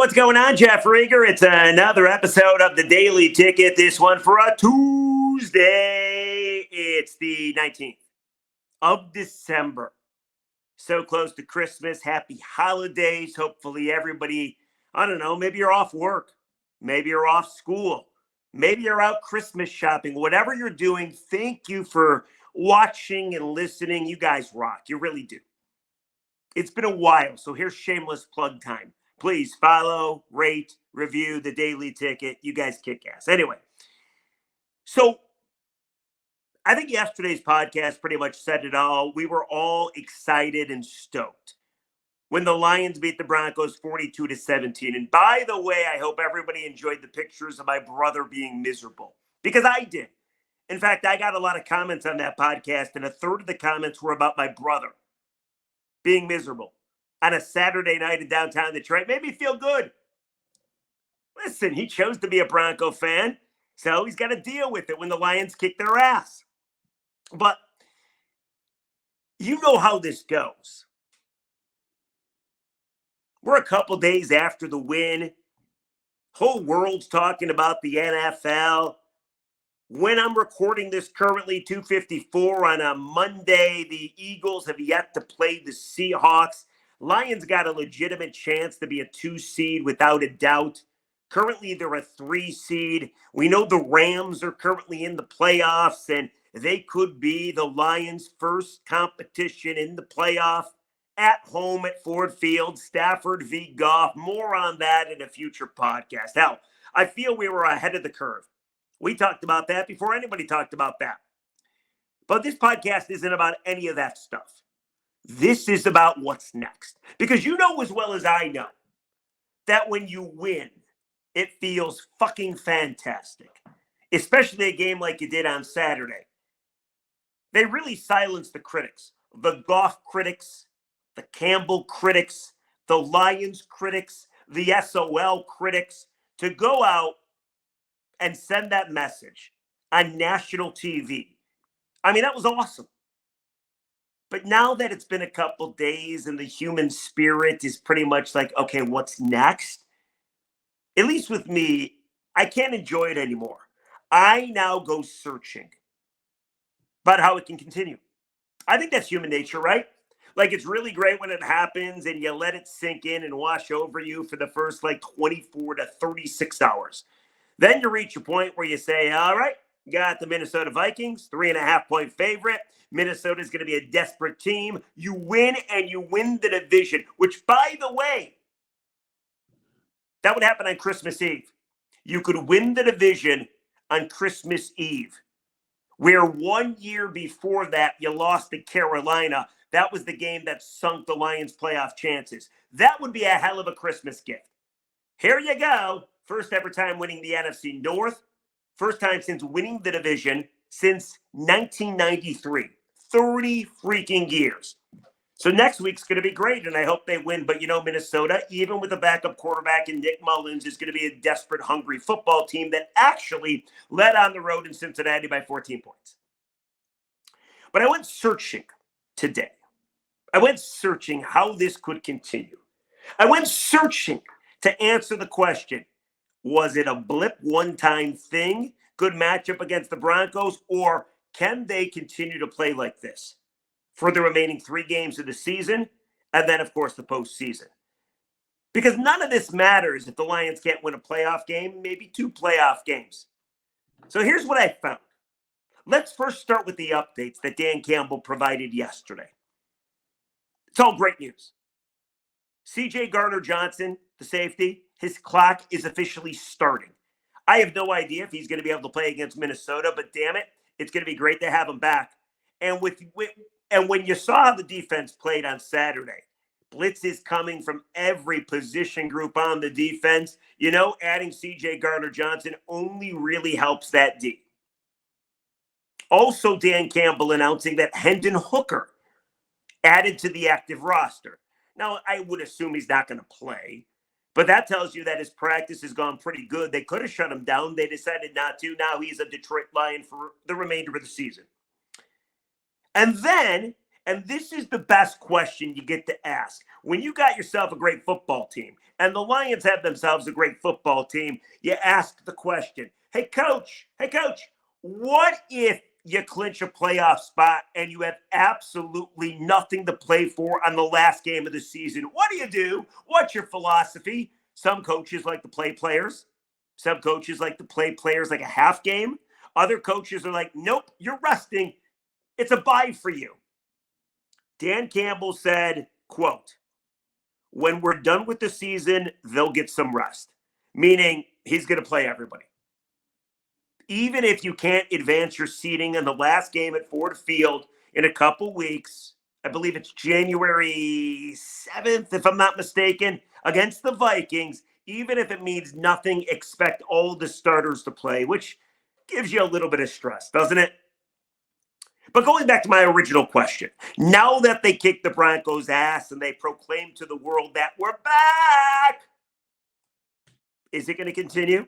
what's going on? Jeff Rieger. It's another episode of the Daily Ticket. This one for a Tuesday. It's the 19th of December. So close to Christmas. Happy holidays. Hopefully everybody, I don't know, maybe you're off work. Maybe you're off school. Maybe you're out Christmas shopping. Whatever you're doing, thank you for watching and listening. You guys rock. You really do. It's been a while, so here's shameless plug time. Please follow, rate, review the Daily Ticket. You guys kick ass. Anyway, so I think yesterday's podcast pretty much said it all. We were all excited and stoked when the Lions beat the Broncos 42-17. And by the way, I hope everybody enjoyed the pictures of my brother being miserable, because I did. In fact, I got a lot of comments on that podcast, and a third of the comments were about my brother being miserable on a Saturday night in downtown Detroit. Made me feel good. Listen, he chose to be a Bronco fan, so he's got to deal with it when the Lions kick their ass. But you know how this goes. We're a couple days after the win. Whole world's talking about the NFL. When I'm recording this currently, 2:54 on a Monday, the Eagles have yet to play the Seahawks. Lions got a legitimate chance to be a 2 seed without a doubt. Currently, they're a 3 seed. We know the Rams are currently in the playoffs, and they could be the Lions' first competition in the playoff at home at Ford Field, Stafford v. Goff. More on that in a future podcast. Hell, I feel we were ahead of the curve. We talked about that before anybody talked about that. But this podcast isn't about any of that stuff. This is about what's next. Because you know as well as I know that when you win, it feels fucking fantastic. Especially a game like you did on Saturday. They really silenced the critics. The Goff critics, the Campbell critics, the Lions critics, the SOL critics, to go out and send that message on national TV. I mean, that was awesome. But now that it's been a couple days and the human spirit is pretty much like, okay, what's next? At least with me, I can't enjoy it anymore. I now go searching about how it can continue. I think that's human nature, right? Like, it's really great when it happens and you let it sink in and wash over you for the first 24 to 36 hours. Then you reach a point where you say, all right, got the Minnesota Vikings, 3.5-point favorite. Minnesota's going to be a desperate team. You win, and you win the division, which, by the way, that would happen on Christmas Eve. You could win the division on Christmas Eve, where 1 year before that, you lost to Carolina. That was the game that sunk the Lions' playoff chances. That would be a hell of a Christmas gift. Here you go. First ever time winning the NFC North. First time since winning the division since 1993. 30 freaking years. So next week's going to be great, and I hope they win. But, Minnesota, even with a backup quarterback in Nick Mullins, is going to be a desperate, hungry football team that actually led on the road in Cincinnati by 14 points. But I went searching today. I went searching how this could continue. I went searching to answer the question, was it a blip one-time thing? Good matchup against the Broncos, or can they continue to play like this for the remaining 3 games of the season, and then, of course, the postseason? Because none of this matters if the Lions can't win a playoff game, maybe 2 playoff games. So here's what I found. Let's first start with the updates that Dan Campbell provided yesterday. It's all great news. C.J. Gardner-Johnson, the safety, his clock is officially starting. I have no idea if he's going to be able to play against Minnesota, but damn it, it's going to be great to have him back. And when you saw how the defense played on Saturday, blitz is coming from every position group on the defense. Adding C.J. Gardner-Johnson only really helps that D. Also, Dan Campbell announcing that Hendon Hooker added to the active roster. Now, I would assume he's not going to play, but that tells you that his practice has gone pretty good. They could have shut him down. They decided not to. Now he's a Detroit Lion for the remainder of the season. And then And this is the best question you get to ask. When you got yourself a great football team, and the Lions have themselves a great football team, you ask the question, hey, coach, what if you clinch a playoff spot and you have absolutely nothing to play for on the last game of the season? What do you do? What's your philosophy? Some coaches like to play players. Some coaches like to play players like a half game. Other coaches are like, nope, you're resting. It's a bye for you. Dan Campbell said, quote, when we're done with the season, they'll get some rest, meaning he's going to play everybody. Even if you can't advance your seeding in the last game at Ford Field in a couple weeks, I believe it's January 7th, if I'm not mistaken, against the Vikings, even if it means nothing, expect all the starters to play, which gives you a little bit of stress, doesn't it? But going back to my original question, now that they kicked the Broncos' ass and they proclaimed to the world that we're back, is it going to continue?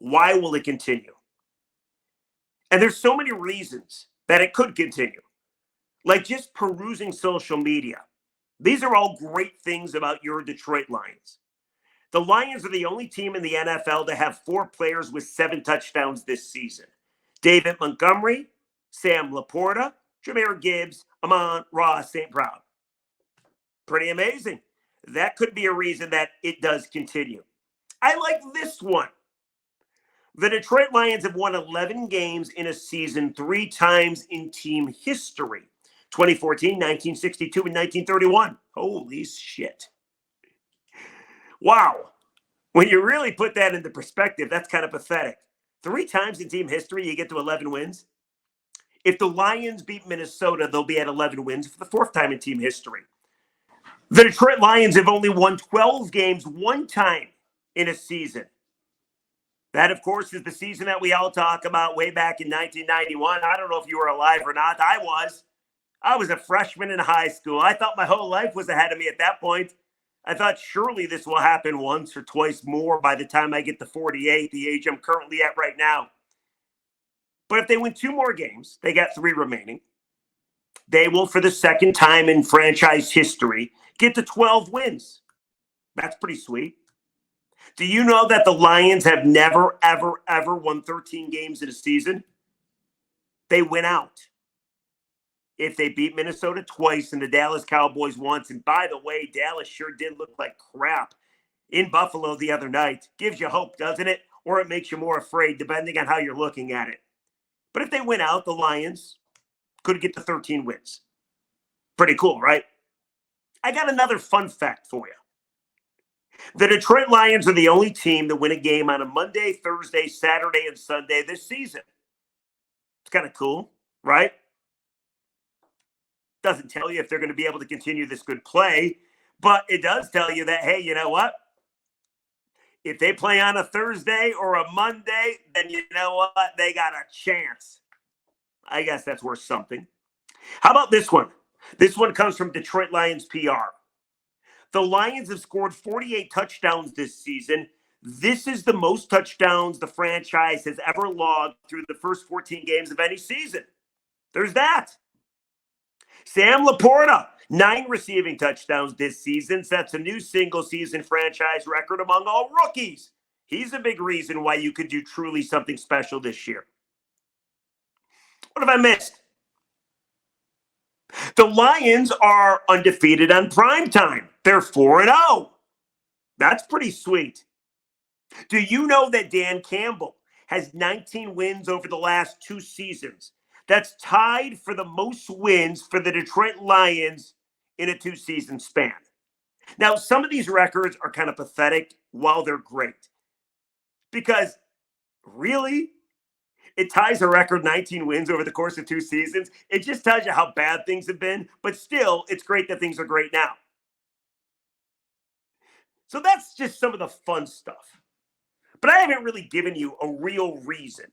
Why will it continue? And there's so many reasons that it could continue, like just perusing social media. These are all great things about your Detroit Lions. The Lions are the only team in the NFL to have 4 players with 7 touchdowns this season. David Montgomery, Sam Laporta, Jahmyr Gibbs, Amon-Ra St. Brown. Pretty amazing. That could be a reason that it does continue. I like this one. The Detroit Lions have won 11 games in a season 3 times in team history. 2014, 1962, and 1931. Holy shit. Wow. When you really put that into perspective, that's kind of pathetic. 3 times in team history, you get to 11 wins. If the Lions beat Minnesota, they'll be at 11 wins for the 4th time in team history. The Detroit Lions have only won 12 games 1 time in a season. That, of course, is the season that we all talk about way back in 1991. I don't know if you were alive or not. I was. I was a freshman in high school. I thought my whole life was ahead of me at that point. I thought surely this will happen once or twice more by the time I get to 48, the age I'm currently at right now. But if they win 2 more games, they got 3 remaining. They will, for the 2nd time in franchise history, get to 12 wins. That's pretty sweet. Do you know that the Lions have never, ever, ever won 13 games in a season? They win out. If they beat Minnesota twice and the Dallas Cowboys once, and by the way, Dallas sure did look like crap in Buffalo the other night. Gives you hope, doesn't it? Or it makes you more afraid, depending on how you're looking at it. But if they win out, the Lions could get to 13 wins. Pretty cool, right? I got another fun fact for you. The Detroit Lions are the only team that win a game on a Monday, Thursday, Saturday, and Sunday this season. It's kind of cool, right? Doesn't tell you if they're going to be able to continue this good play, but it does tell you that, hey, you know what? If they play on a Thursday or a Monday, then you know what? They got a chance. I guess that's worth something. How about this one? This one comes from Detroit Lions PR. The Lions have scored 48 touchdowns this season. This is the most touchdowns the franchise has ever logged through the first 14 games of any season. There's that. Sam Laporta, 9 receiving touchdowns this season, sets a new single-season franchise record among all rookies. He's a big reason why you could do truly something special this year. What have I missed? The Lions are undefeated on primetime. They're 4-0. That's pretty sweet. Do you know that Dan Campbell has 19 wins over the last 2 seasons? That's tied for the most wins for the Detroit Lions in a 2-season span. Now, some of these records are kind of pathetic while they're great. Because, really? It ties a record 19 wins over the course of 2 seasons. It just tells you how bad things have been. But still, it's great that things are great now. So that's just some of the fun stuff. But I haven't really given you a real reason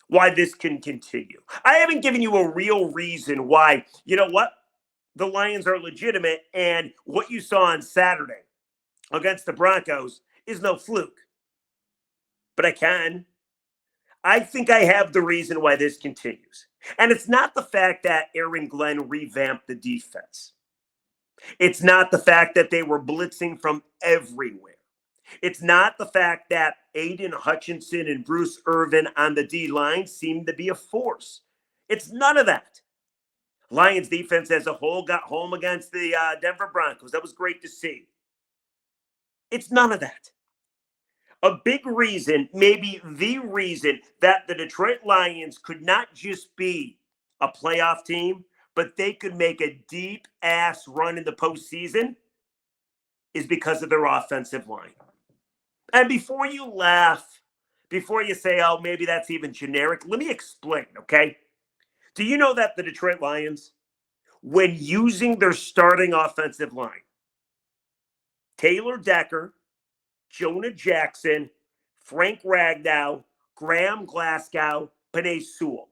why this can continue. I haven't given you a real reason why, you know what? The Lions are legitimate, and what you saw on Saturday against the Broncos is no fluke. But I think I have the reason why this continues. And it's not the fact that Aaron Glenn revamped the defense. It's not the fact that they were blitzing from everywhere. It's not the fact that Aiden Hutchinson and Bruce Irvin on the D line seemed to be a force. It's none of that. Lions defense as a whole got home against the Denver Broncos. That was great to see. It's none of that. A big reason, maybe the reason, that the Detroit Lions could not just be a playoff team, but they could make a deep ass run in the postseason is because of their offensive line. And before you laugh, before you say, oh, maybe that's even generic, let me explain, okay? Do you know that the Detroit Lions, when using their starting offensive line, Taylor Decker, Jonah Jackson, Frank Ragnow, Graham Glasgow, Penei Sewell.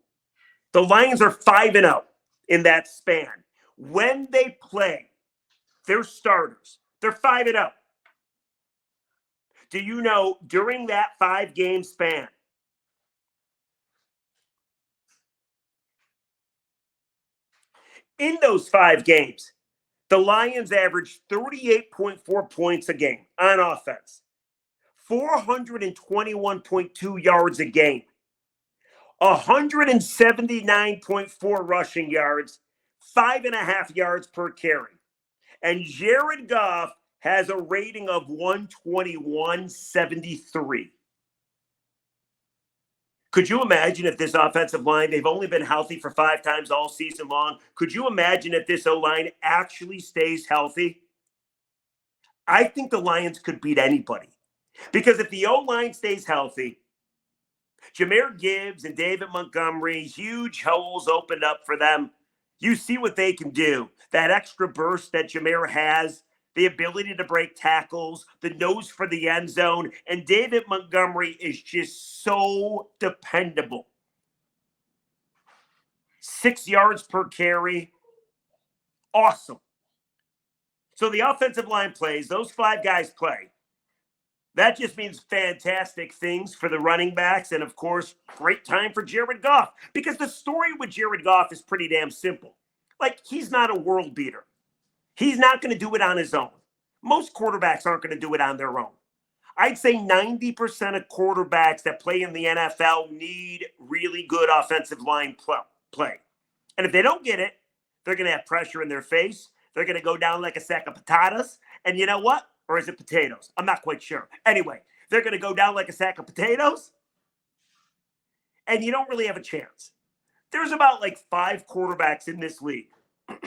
The Lions are 5-0 in that span. When they play their starters, they're 5-0. Do you know during that 5-game span, in those 5 games, the Lions averaged 38.4 points a game on offense, 421.2 yards a game, 179.4 rushing yards, 5.5 yards per carry. And Jared Goff has a rating of 121.73. Could you imagine if this offensive line, they've only been healthy for 5 times all season long. Could you imagine if this O-line actually stays healthy? I think the Lions could beat anybody. Because if the O-line stays healthy, Jahmyr Gibbs and David Montgomery, huge holes opened up for them. You see what they can do. That extra burst that Jahmyr has, the ability to break tackles, the nose for the end zone, and David Montgomery is just so dependable. 6 yards per carry. Awesome. So the offensive line plays, those 5 guys play. That just means fantastic things for the running backs. And of course, great time for Jared Goff. Because the story with Jared Goff is pretty damn simple. Like, he's not a world beater. He's not going to do it on his own. Most quarterbacks aren't going to do it on their own. I'd say 90% of quarterbacks that play in the NFL need really good offensive line play. And if they don't get it, they're going to have pressure in their face. They're going to go down like a sack of potatoes. And you know what? Or is it potatoes? I'm not quite sure. Anyway, they're going to go down like a sack of potatoes. And you don't really have a chance. There's about like 5 quarterbacks in this league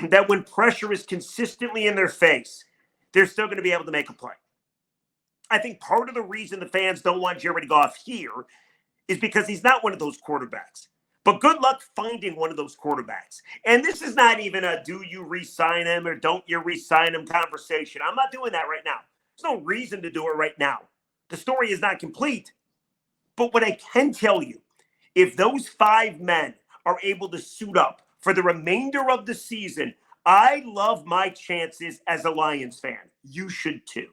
that when pressure is consistently in their face, they're still going to be able to make a play. I think part of the reason the fans don't want Jared Goff here is because he's not one of those quarterbacks. But good luck finding one of those quarterbacks. And this is not even a do you re-sign him or don't you re-sign him conversation. I'm not doing that right now. There's no reason to do it right now. The story is not complete. But what I can tell you, if those 5 men are able to suit up for the remainder of the season, I love my chances as a Lions fan. You should too.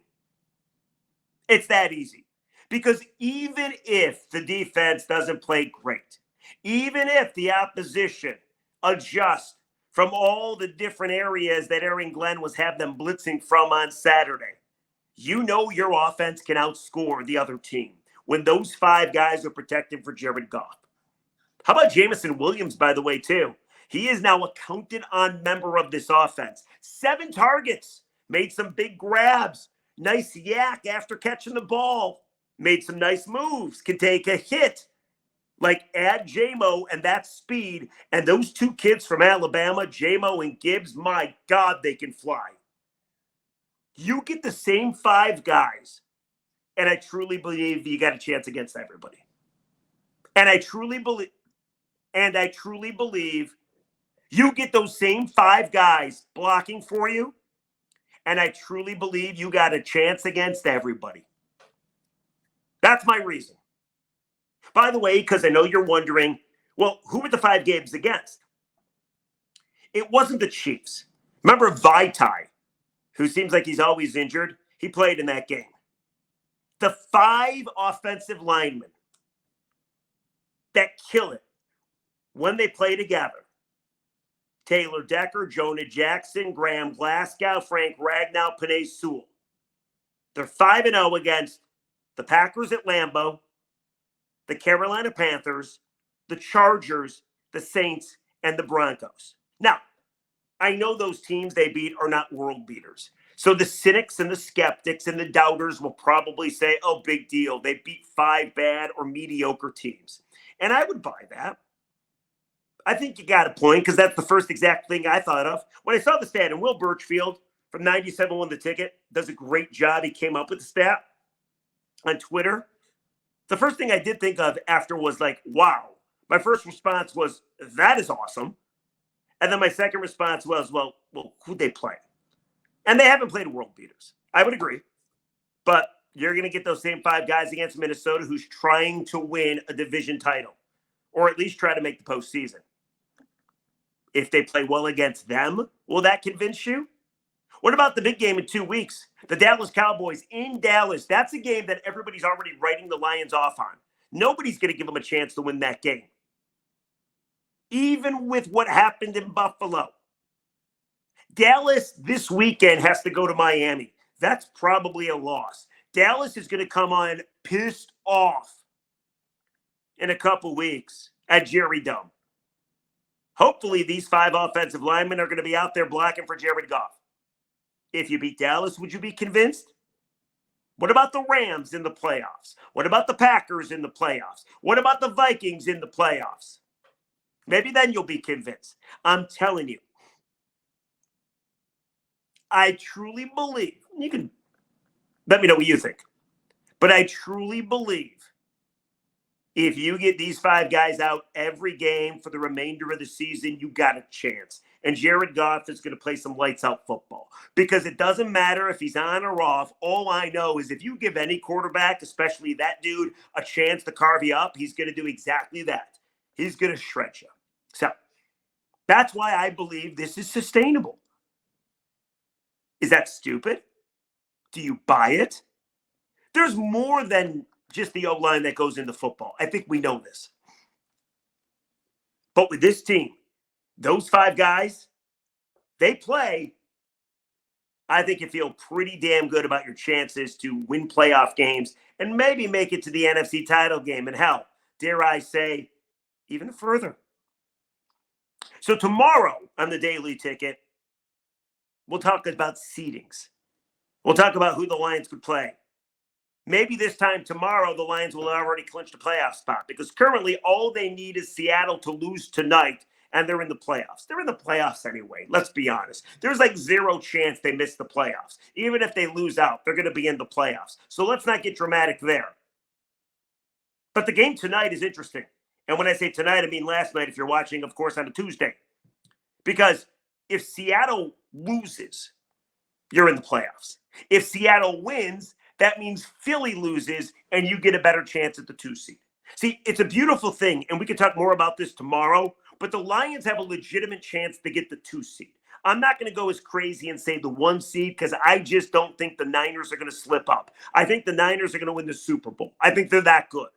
It's that easy. Because even if the defense doesn't play great, even if the opposition adjusts from all the different areas that Aaron Glenn was having them blitzing from on Saturday, you know your offense can outscore the other team when those 5 guys are protecting for Jared Goff. How about Jameson Williams, by the way, too? He is now a counted-on member of this offense. 7 targets, made some big grabs, nice yak after catching the ball, made some nice moves, can take a hit. Like, add J-Mo and that speed, and those 2 kids from Alabama, J-Mo and Gibbs, my God, they can fly. You get the same 5 guys, and I truly believe you got a chance against everybody. And I truly believe you get those same 5 guys blocking for you, and I truly believe you got a chance against everybody. That's my reason. By the way, because I know you're wondering, well, who were the 5 games against? It wasn't the Chiefs. Remember Vaitai, who seems like he's always injured? He played in that game. The 5 offensive linemen that kill it when they play together, Taylor Decker, Jonah Jackson, Graham Glasgow, Frank Ragnow, Penei Sewell. They're 5-0 against the Packers at Lambeau, the Carolina Panthers, the Chargers, the Saints, and the Broncos. Now, I know those teams they beat are not world beaters. So the cynics and the skeptics and the doubters will probably say, oh, big deal. They beat 5 bad or mediocre teams. And I would buy that. I think you got a point because that's the first exact thing I thought of. When I saw the stat, and Will Birchfield from 97 Won the Ticket does a great job. He came up with the stat on Twitter. The first thing I did think of after was like, wow. My first response was, that is awesome. And then my second response was, well, who'd they play? And they haven't played world beaters. I would agree. But you're going to get those same 5 guys against Minnesota who's trying to win a division title or at least try to make the postseason. If they play well against them, will that convince you? What about the big game in 2 weeks? The Dallas Cowboys in Dallas. That's a game that everybody's already writing the Lions off on. Nobody's going to give them a chance to win that game. Even with what happened in Buffalo. Dallas this weekend has to go to Miami. That's probably a loss. Dallas is going to come on pissed off in a couple weeks at Jerry Dome. Hopefully these 5 offensive linemen are going to be out there blocking for Jared Goff. If you beat Dallas, would you be convinced? What about the Rams in the playoffs? What about the Packers in the playoffs? What about the Vikings in the playoffs? Maybe then you'll be convinced. I'm telling you. I truly believe, you can let me know what you think, but I truly believe if you get these 5 guys out every game for the remainder of the season, you got a chance. And Jared Goff is going to play some lights out football because it doesn't matter if he's on or off. All I know is if you give any quarterback, especially that dude, a chance to carve you up, he's going to do exactly that. He's going to shred you. So that's why I believe this is sustainable. Is that stupid? Do you buy it? There's more than just the O-line that goes into football. I think we know this. But with this team, those 5 guys, they play. I think you feel pretty damn good about your chances to win playoff games and maybe make it to the NFC title game. And hell, dare I say, even further. So tomorrow on the Daily Ticket, we'll talk about seedings. We'll talk about who the Lions could play. Maybe this time tomorrow, the Lions will have already clinched a playoff spot because currently all they need is Seattle to lose tonight, and they're in the playoffs. They're in the playoffs anyway, let's be honest. There's like 0 chance they miss the playoffs. Even if they lose out, they're going to be in the playoffs. So let's not get dramatic there. But the game tonight is interesting. And when I say tonight, I mean last night if you're watching, of course, on a Tuesday. Because if Seattle loses, you're in the playoffs. If Seattle wins, that means Philly loses and you get a better chance at the 2 seed. See, it's a beautiful thing, and we can talk more about this tomorrow, but the Lions have a legitimate chance to get the 2 seed. I'm not going to go as crazy and say the 1 seed because I just don't think the Niners are going to slip up. I think the Niners are going to win the Super Bowl. I think they're that good.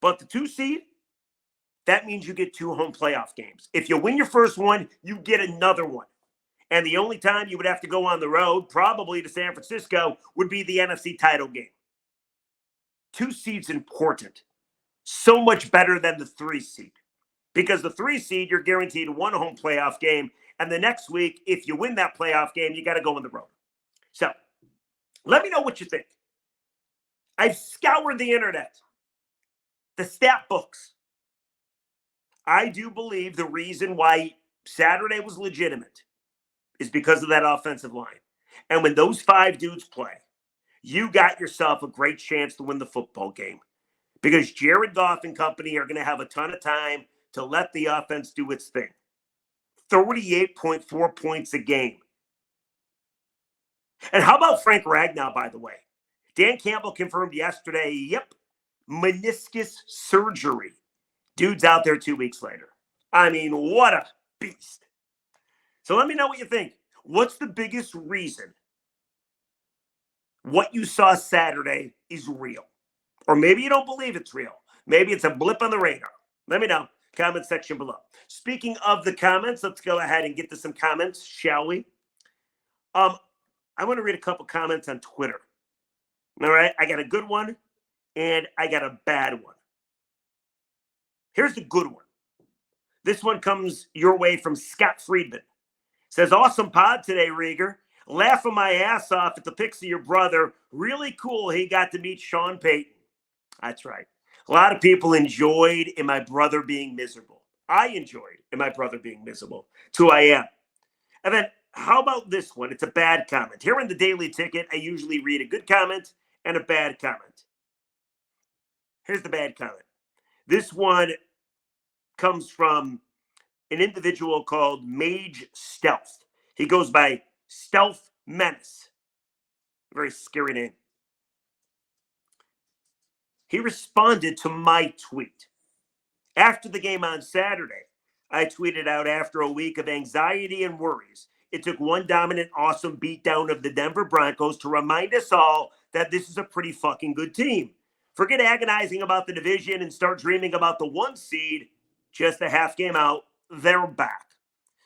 But the 2 seed, that means you get 2 home playoff games. If you win your first one, you get another one. And the only time you would have to go on the road, probably to San Francisco, would be the NFC title game. 2 seed's important. So much better than the 3 seed. Because the 3 seed, you're guaranteed 1 home playoff game. And the next week, if you win that playoff game, you got to go on the road. So, let me know what you think. I've scoured the internet, the stat books. I do believe the reason why Saturday was legitimate is because of that offensive line. And when those 5 dudes play, you got yourself a great chance to win the football game. Because Jared Goff and company are going to have a ton of time to let the offense do its thing. 38.4 points a game. And how about Frank Ragnow, by the way? Dan Campbell confirmed yesterday, yep, meniscus surgery. Dude's out there 2 weeks later. I mean, what a beast. So let me know what you think. What's the biggest reason what you saw Saturday is real? Or maybe you don't believe it's real. Maybe it's a blip on the radar. Let me know. comment section below. Speaking of the comments, let's go ahead and get to some comments, shall we? I want to read a couple comments on Twitter. All right, I got a good one and I got a bad one. Here's the good one. This one comes your way from Scott Friedman. Says, awesome pod today, Rieger. Laughing my ass off at the pics of your brother. Really cool he got to meet Sean Payton. That's right. A lot of people enjoyed in my brother being miserable. I enjoyed in my brother being miserable. It's who I am. And then how about this one? It's a bad comment. Here in the Daily Ticket, I usually read a good comment and a bad comment. Here's the bad comment. This one comes from an individual called Mage Stealth. He goes by Stealth Menace. Very scary name. He responded to my tweet. After the game on Saturday, I tweeted out, after a week of anxiety and worries, it took one dominant, awesome beatdown of the Denver Broncos to remind us all that this is a pretty fucking good team. Forget agonizing about the division and start dreaming about the 1 seed. Just a half game out, they're back.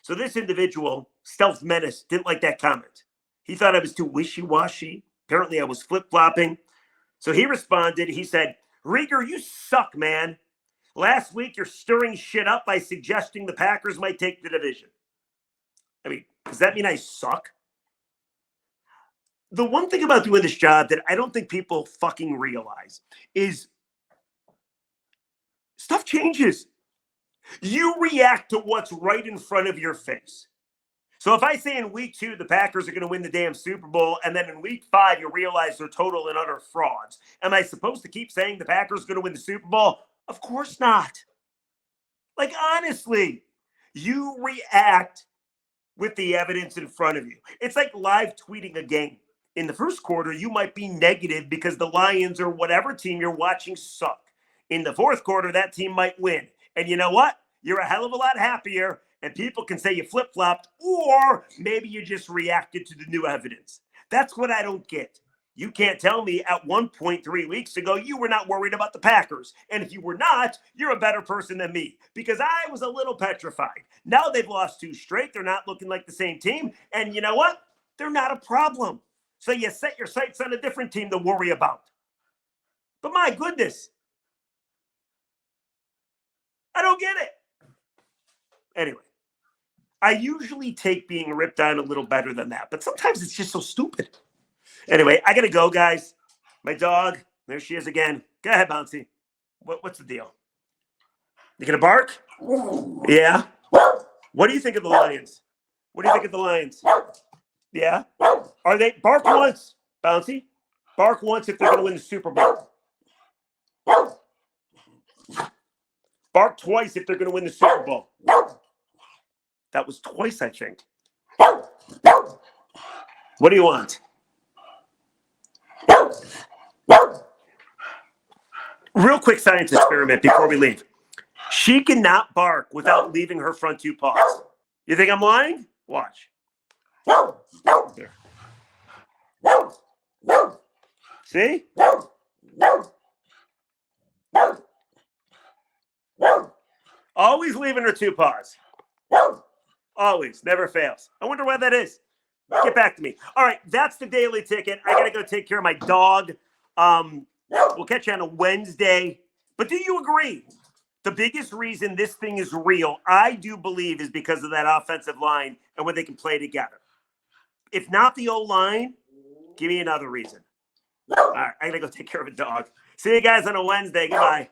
So this individual, Stealth Menace, didn't like that comment. He thought I was too wishy-washy. Apparently I was flip-flopping. So he responded, he said, Rieger, you suck, man. Last week, you're stirring shit up by suggesting the Packers might take the division. I mean, does that mean I suck? The one thing about doing this job that I don't think people fucking realize is stuff changes. You react to what's right in front of your face. So if I say in week 2, the Packers are going to win the damn Super Bowl, and then in week 5, you realize they're total and utter frauds, am I supposed to keep saying the Packers are going to win the Super Bowl? Of course not. Like, honestly, you react with the evidence in front of you. It's like live tweeting a game. In the first quarter, you might be negative because the Lions or whatever team you're watching suck. In the fourth quarter, that team might win. And you know what? You're a hell of a lot happier, and people can say you flip-flopped, or maybe you just reacted to the new evidence. That's what I don't get. You can't tell me at one point 3 weeks ago you were not worried about the Packers. And if you were not, you're a better person than me, because I was a little petrified. Now they've lost 2 straight. They're not looking like the same team. And you know what? They're not a problem. So you set your sights on a different team to worry about. But my goodness, I don't get it. Anyway, I usually take being ripped on a little better than that, but sometimes it's just so stupid. Anyway, I got to go, guys. My dog, there she is again. Go ahead, Bouncy. What's the deal? You going to bark? Yeah? What do you think of the Lions? What do you think of the Lions? Yeah? Are they? Bark once, Bouncy. Bark once if they're going to win the Super Bowl. Bark twice if they're going to win the Super Bowl. That was twice, I think. What do you want? Real quick science experiment before we leave. She cannot bark without leaving her front 2 paws. You think I'm lying? Watch. There. See? Always leaving her 2 paws. Always. Never fails. I wonder why that is. Get back to me. All right. That's the Daily Ticket. I got to go take care of my dog. We'll catch you on a Wednesday. But do you agree? The biggest reason this thing is real, I do believe, is because of that offensive line and when they can play together. If not the O-line, give me another reason. All right. I got to go take care of a dog. See you guys on a Wednesday. Goodbye.